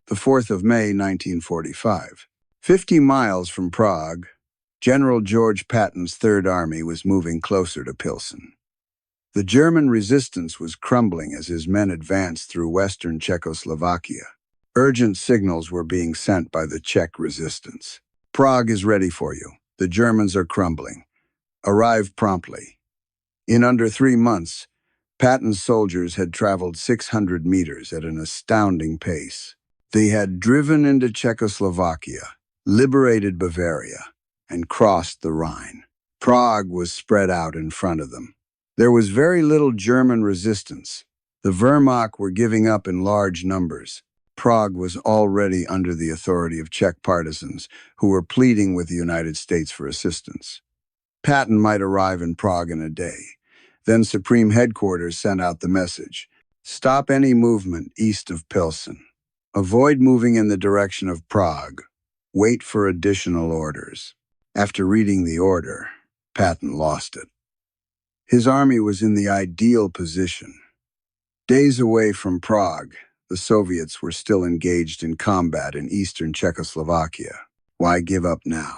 the 4th of May, 1945. 50 miles from Prague, General George Patton's Third Army was moving closer to Pilsen. The German resistance was crumbling as his men advanced through western Czechoslovakia. Urgent signals were being sent by the Czech resistance. Prague is ready for you. The Germans are crumbling. Arrive promptly. In under 3 months, Patton's soldiers had traveled 600 meters at an astounding pace. They had driven into Czechoslovakia, liberated Bavaria, and crossed the Rhine. Prague was spread out in front of them. There was very little German resistance. The Wehrmacht were giving up in large numbers. Prague was already under the authority of Czech partisans who were pleading with the United States for assistance. Patton might arrive in Prague in a day. Then Supreme Headquarters sent out the message: stop any movement east of Pilsen. Avoid moving in the direction of Prague. Wait for additional orders. After reading the order, Patton lost it. His army was in the ideal position. Days away from Prague, the Soviets were still engaged in combat in eastern Czechoslovakia. Why give up now?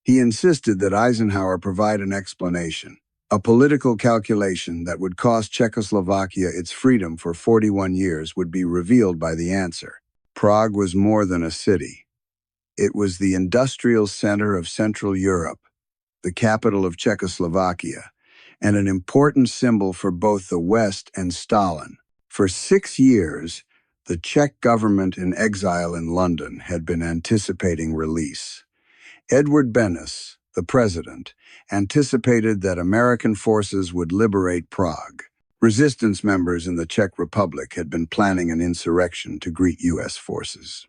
He insisted that Eisenhower provide an explanation, a political calculation that would cost Czechoslovakia its freedom for 41 years would be revealed by the answer. Prague was more than a city. It was the industrial center of Central Europe, the capital of Czechoslovakia, and an important symbol for both the West and Stalin. For 6 years, the Czech government in exile in London had been anticipating release. Edward Beneš, the president, anticipated that American forces would liberate Prague. Resistance members in the Czech Republic had been planning an insurrection to greet U.S. forces.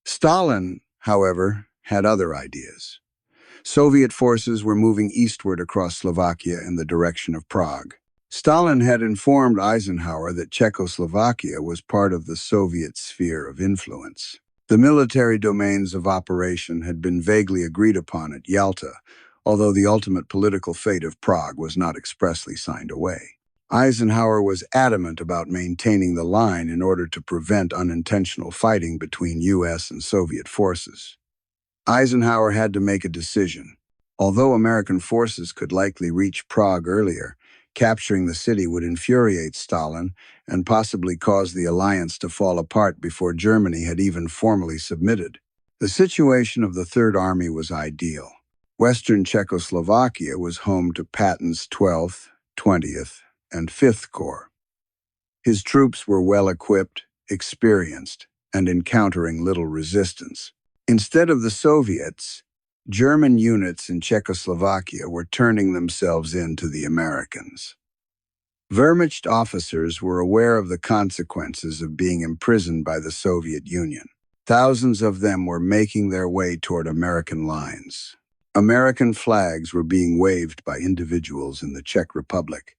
Stalin, however, had other ideas. Soviet forces were moving eastward across Slovakia in the direction of Prague. Stalin had informed Eisenhower that Czechoslovakia was part of the Soviet sphere of influence. The military domains of operation had been vaguely agreed upon at Yalta, although the ultimate political fate of Prague was not expressly signed away. Eisenhower was adamant about maintaining the line in order to prevent unintentional fighting between U.S. and Soviet forces. Eisenhower had to make a decision. Although American forces could likely reach Prague earlier, capturing the city would infuriate Stalin and possibly cause the alliance to fall apart before Germany had even formally submitted. The situation of the Third Army was ideal. Western Czechoslovakia was home to Patton's 12th, 20th, and 5th Corps. His troops were well-equipped, experienced, and encountering little resistance. Instead of the Soviets, German units in Czechoslovakia were turning themselves in to the Americans. Wehrmacht officers were aware of the consequences of being imprisoned by the Soviet Union. Thousands of them were making their way toward American lines. American flags were being waved by individuals in the Czech Republic.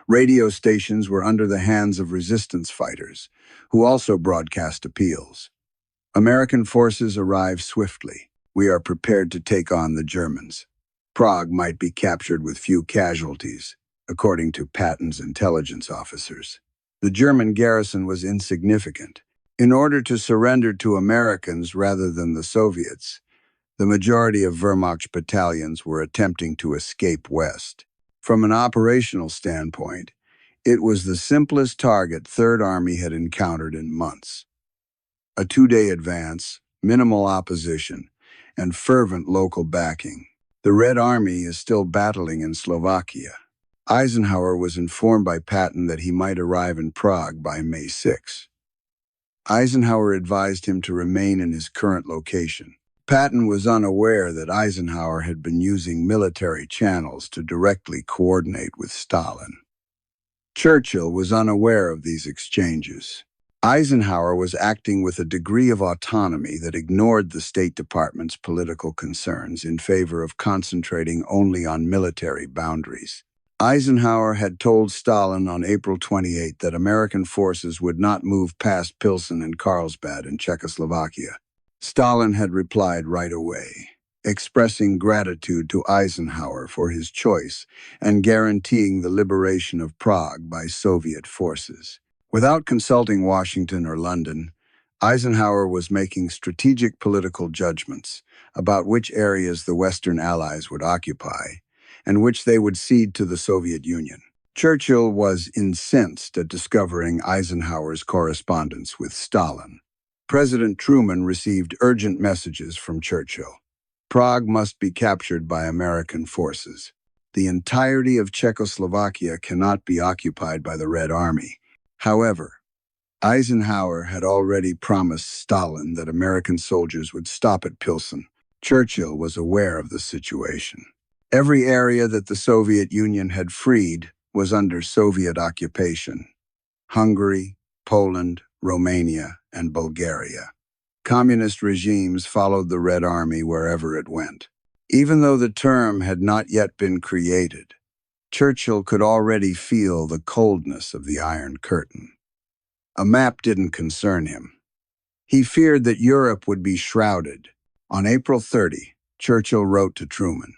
Radio stations were under the hands of resistance fighters, who also broadcast appeals. American forces arrived swiftly. We are prepared to take on the Germans. Prague might be captured with few casualties, according to Patton's intelligence officers. The German garrison was insignificant. In order to surrender to Americans rather than the Soviets, the majority of Wehrmacht battalions were attempting to escape west. From an operational standpoint, it was the simplest target Third Army had encountered in months. A 2-day advance, minimal opposition, and fervent local backing. The Red Army is still battling in Slovakia. Eisenhower was informed by Patton that he might arrive in Prague by May 6. Eisenhower advised him to remain in his current location. Patton was unaware that Eisenhower had been using military channels to directly coordinate with Stalin. Churchill was unaware of these exchanges. Eisenhower was acting with a degree of autonomy that ignored the State Department's political concerns in favor of concentrating only on military boundaries. Eisenhower had told Stalin on April 28 that American forces would not move past Pilsen and Carlsbad in Czechoslovakia. Stalin had replied right away, expressing gratitude to Eisenhower for his choice and guaranteeing the liberation of Prague by Soviet forces. Without consulting Washington or London, Eisenhower was making strategic political judgments about which areas the Western Allies would occupy and which they would cede to the Soviet Union. Churchill was incensed at discovering Eisenhower's correspondence with Stalin. President Truman received urgent messages from Churchill. Prague must be captured by American forces. The entirety of Czechoslovakia cannot be occupied by the Red Army. However, Eisenhower had already promised Stalin that American soldiers would stop at Pilsen. Churchill was aware of the situation. Every area that the Soviet Union had freed was under Soviet occupation: Hungary, Poland, Romania, and Bulgaria. Communist regimes followed the Red Army wherever it went. Even though the term had not yet been created, Churchill could already feel the coldness of the Iron Curtain. A map didn't concern him. He feared that Europe would be shrouded. On April 30, Churchill wrote to Truman,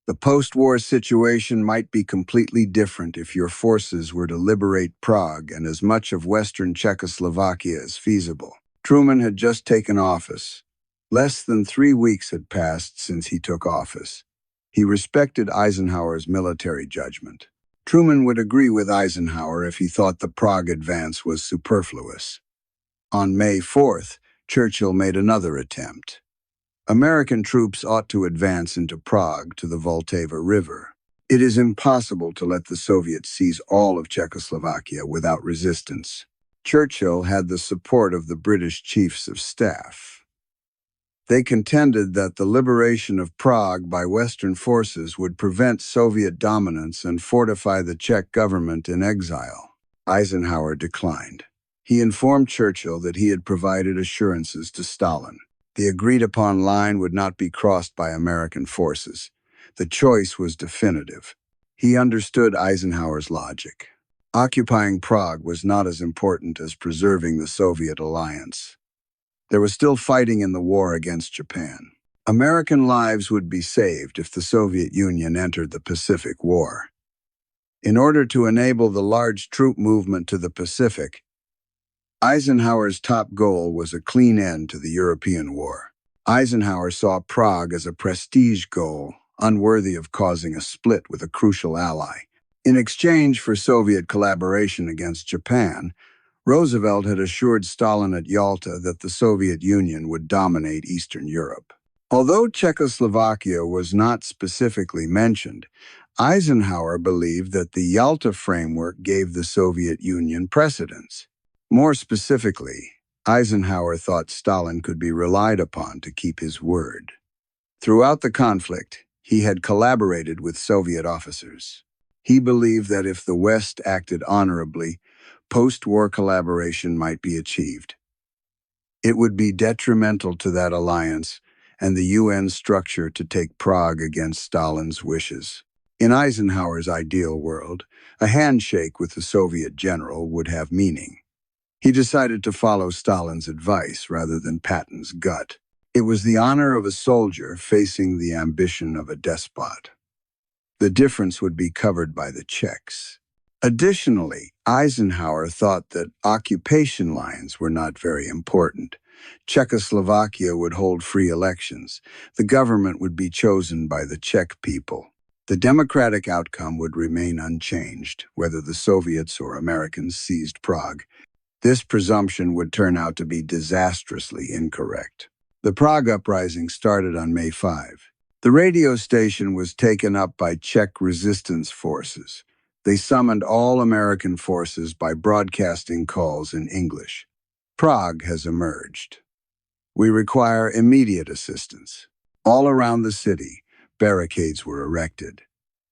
"The post-war situation might be completely different if your forces were to liberate Prague and as much of western Czechoslovakia as feasible." Truman had just taken office. Less than 3 weeks had passed since he took office. He respected Eisenhower's military judgment. Truman would agree with Eisenhower if he thought the Prague advance was superfluous. On May 4th, Churchill made another attempt. American troops ought to advance into Prague to the Vltava River. It is impossible to let the Soviets seize all of Czechoslovakia without resistance. Churchill had the support of the British Chiefs of Staff. They contended that the liberation of Prague by Western forces would prevent Soviet dominance and fortify the Czech government in exile. Eisenhower declined. He informed Churchill that he had provided assurances to Stalin. The agreed-upon line would not be crossed by American forces. The choice was definitive. He understood Eisenhower's logic. Occupying Prague was not as important as preserving the Soviet alliance. There was still fighting in the war against Japan. American lives would be saved if the Soviet Union entered the Pacific War. In order to enable the large troop movement to the Pacific, Eisenhower's top goal was a clean end to the European War. Eisenhower saw Prague as a prestige goal, unworthy of causing a split with a crucial ally. In exchange for Soviet collaboration against Japan, Roosevelt had assured Stalin at Yalta that the Soviet Union would dominate Eastern Europe. Although Czechoslovakia was not specifically mentioned, Eisenhower believed that the Yalta framework gave the Soviet Union precedence. More specifically, Eisenhower thought Stalin could be relied upon to keep his word. Throughout the conflict, he had collaborated with Soviet officers. He believed that if the West acted honorably, post-war collaboration might be achieved. It would be detrimental to that alliance and the UN structure to take Prague against Stalin's wishes. In Eisenhower's ideal world, a handshake with the Soviet general would have meaning. He decided to follow Stalin's advice rather than Patton's gut. It was the honor of a soldier facing the ambition of a despot. The difference would be covered by the Czechs. Additionally, Eisenhower thought that occupation lines were not very important. Czechoslovakia would hold free elections. The government would be chosen by the Czech people. The democratic outcome would remain unchanged, whether the Soviets or Americans seized Prague. This presumption would turn out to be disastrously incorrect. The Prague uprising started on May 5. The radio station was taken up by Czech resistance forces. They summoned all American forces by broadcasting calls in English. Prague has emerged. We require immediate assistance. All around the city, barricades were erected.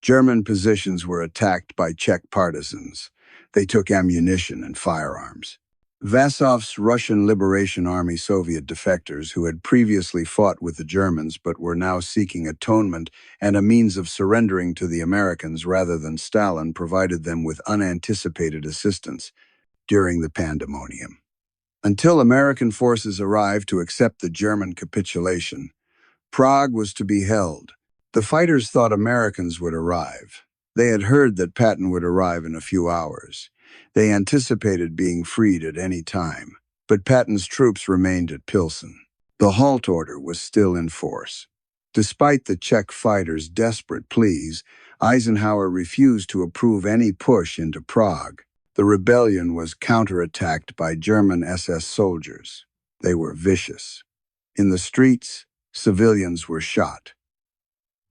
German positions were attacked by Czech partisans. They took ammunition and firearms. Vasov's Russian Liberation Army Soviet defectors who had previously fought with the Germans but were now seeking atonement and a means of surrendering to the Americans rather than Stalin provided them with unanticipated assistance during the pandemonium. Until American forces arrived to accept the German capitulation, Prague was to be held. The fighters thought Americans would arrive. They had heard that Patton would arrive in a few hours. They anticipated being freed at any time. but Patton's troops remained at Pilsen. The halt order was still in force. Despite the Czech fighters' desperate pleas, Eisenhower refused to approve any push into Prague. The rebellion was counterattacked by German SS soldiers. They were vicious. In the streets, civilians were shot.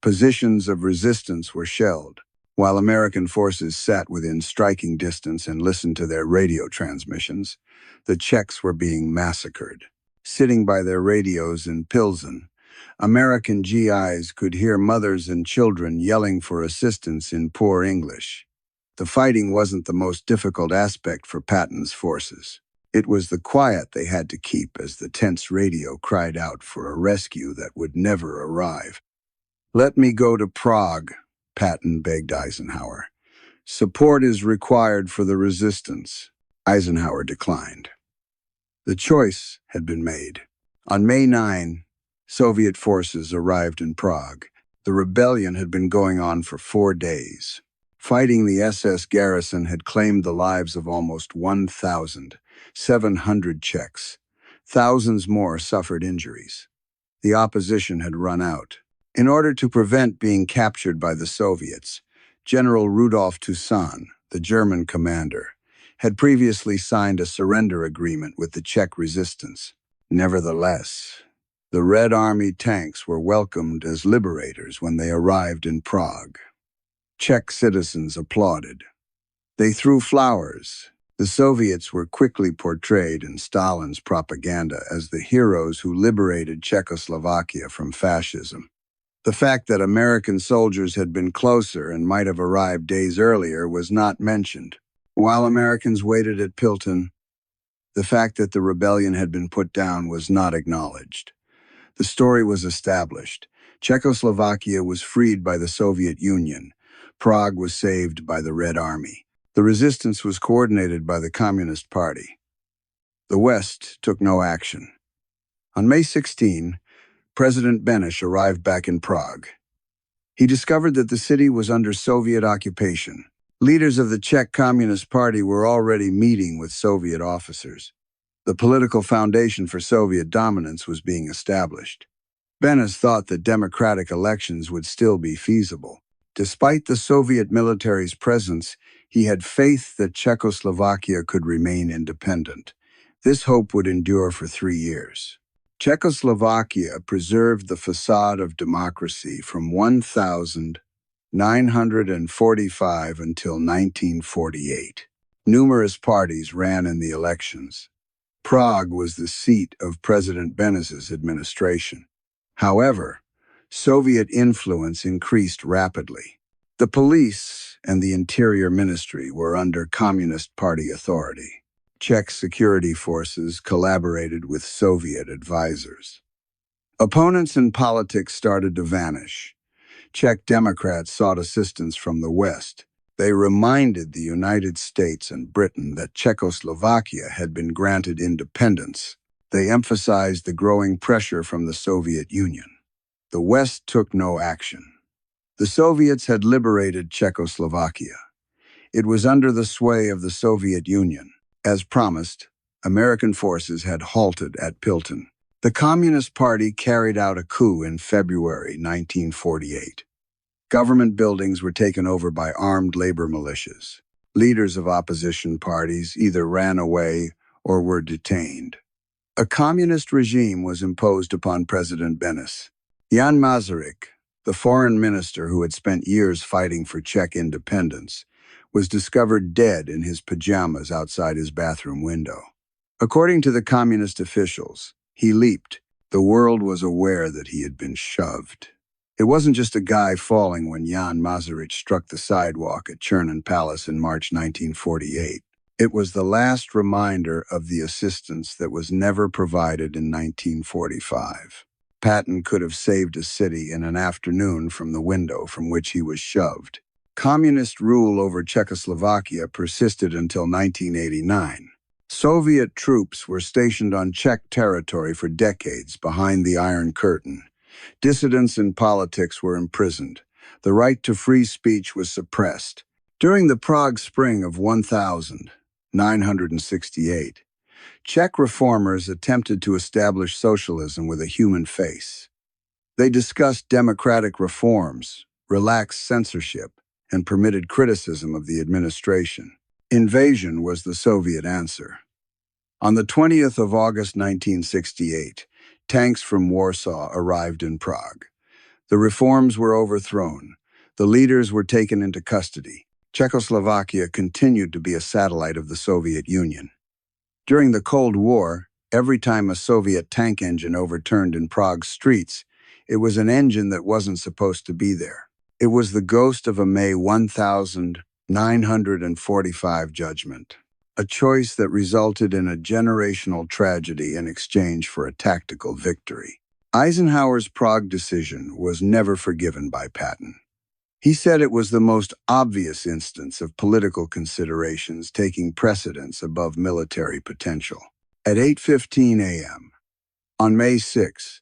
Positions of resistance were shelled, while American forces sat within striking distance and listened to their radio transmissions. The Czechs were being massacred. Sitting by their radios in Pilsen, American GIs could hear mothers and children yelling for assistance in poor English. The fighting wasn't the most difficult aspect for Patton's forces. It was the quiet they had to keep as the tense radio cried out for a rescue that would never arrive. "Let me go to Prague," Patton begged Eisenhower. "Support is required for the resistance." Eisenhower declined. The choice had been made. On May 9, Soviet forces arrived in Prague. The rebellion had been going on for 4 days. Fighting the SS garrison had claimed the lives of almost 1,700 Czechs. Thousands more suffered injuries. The opposition had run out. In order to prevent being captured by the Soviets, General Rudolf Toussaint, the German commander, had previously signed a surrender agreement with the Czech resistance. Nevertheless, the Red Army tanks were welcomed as liberators when they arrived in Prague. Czech citizens applauded. They threw flowers. The Soviets were quickly portrayed in Stalin's propaganda as the heroes who liberated Czechoslovakia from fascism. The fact that American soldiers had been closer and might have arrived days earlier was not mentioned. While Americans waited at Pilsen, the fact that the rebellion had been put down was not acknowledged. The story was established. Czechoslovakia was freed by the Soviet Union. Prague was saved by the Red Army. The resistance was coordinated by the Communist Party. The West took no action. On May 16, President Beneš arrived back in Prague. He discovered that the city was under Soviet occupation. Leaders of the Czech Communist Party were already meeting with Soviet officers. The political foundation for Soviet dominance was being established. Beneš thought that democratic elections would still be feasible. Despite the Soviet military's presence, he had faith that Czechoslovakia could remain independent. This hope would endure for 3 years. Czechoslovakia preserved the facade of democracy from 1945 until 1948. Numerous parties ran in the elections. Prague was the seat of President Beneš's administration. However, Soviet influence increased rapidly. The police and the Interior Ministry were under Communist Party authority. Czech security forces collaborated with Soviet advisors. Opponents in politics started to vanish. Czech Democrats sought assistance from the West. They reminded the United States and Britain that Czechoslovakia had been granted independence. They emphasized the growing pressure from the Soviet Union. The West took no action. The Soviets had liberated Czechoslovakia. It was under the sway of the Soviet Union. As promised, American forces had halted at Pilsen. The Communist Party carried out a coup in February 1948. Government buildings were taken over by armed labor militias. Leaders of opposition parties either ran away or were detained. A communist regime was imposed upon President Beneš. Jan Masaryk, the foreign minister who had spent years fighting for Czech independence, was discovered dead in his pajamas outside his bathroom window. According to the communist officials, he leaped. The world was aware that he had been shoved. It wasn't just a guy falling when Jan Masaryk struck the sidewalk at Chernin Palace in March 1948. It was the last reminder of the assistance that was never provided in 1945. Patton could have saved a city in an afternoon from the window from which he was shoved. Communist rule over Czechoslovakia persisted until 1989. Soviet troops were stationed on Czech territory for decades behind the Iron Curtain. Dissidents in politics were imprisoned. The right to free speech was suppressed. During the Prague Spring of 1968, Czech reformers attempted to establish socialism with a human face. They discussed democratic reforms, relaxed censorship, and permitted criticism of the administration. Invasion was the Soviet answer. On the 20th of August 1968, tanks from Warsaw arrived in Prague. The reforms were overthrown. The leaders were taken into custody. Czechoslovakia continued to be a satellite of the Soviet Union. During the Cold War, every time a Soviet tank engine overturned in Prague's streets, it was an engine that wasn't supposed to be there. It was the ghost of a May 1945 judgment, a choice that resulted in a generational tragedy in exchange for a tactical victory. Eisenhower's Prague decision was never forgiven by Patton. He said it was the most obvious instance of political considerations taking precedence above military potential. At 8:15 a.m., on May 6,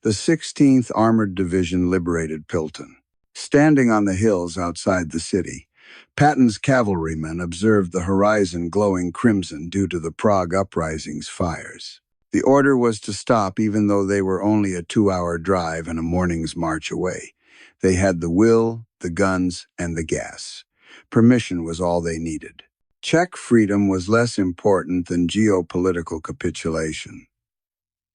the 16th Armored Division liberated Pilton. Standing on the hills outside the city, Patton's cavalrymen observed the horizon glowing crimson due to the Prague uprising's fires. The order was to stop even though they were only a 2-hour drive and a morning's march away. They had the will, the guns, and the gas. Permission was all they needed. Czech freedom was less important than geopolitical capitulation.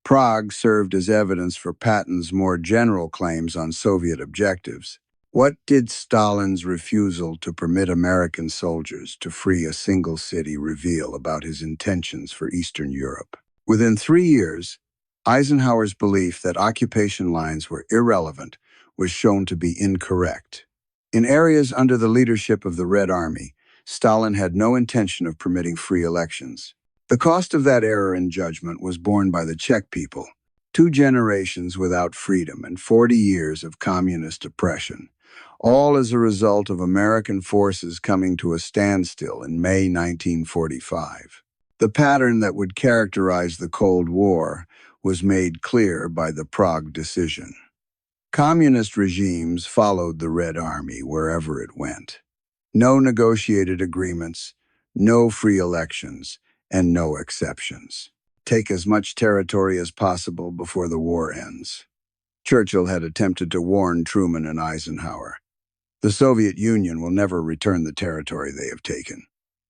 Prague served as evidence for Patton's more general claims on Soviet objectives. What did Stalin's refusal to permit American soldiers to free a single city reveal about his intentions for Eastern Europe? Within 3 years, Eisenhower's belief that occupation lines were irrelevant was shown to be incorrect. In areas under the leadership of the Red Army, Stalin had no intention of permitting free elections. The cost of that error in judgment was borne by the Czech people, 2 generations without freedom and 40 years of communist oppression, all as a result of American forces coming to a standstill in May 1945. The pattern that would characterize the Cold War was made clear by the Prague decision. Communist regimes followed the Red Army wherever it went. No negotiated agreements, no free elections, and no exceptions. Take as much territory as possible before the war ends. Churchill had attempted to warn Truman and Eisenhower. The Soviet Union will never return the territory they have taken.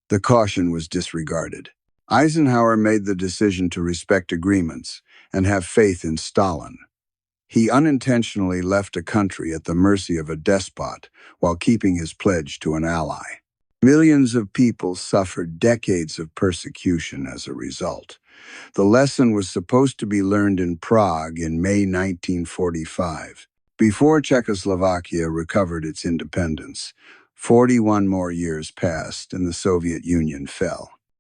The caution was disregarded. Eisenhower made the decision to respect agreements and have faith in Stalin. He unintentionally left a country at the mercy of a despot while keeping his pledge to an ally. Millions of people suffered decades of persecution as a result. The lesson was supposed to be learned in Prague in May 1945. Before Czechoslovakia recovered its independence, 41 more years passed and the Soviet Union fell.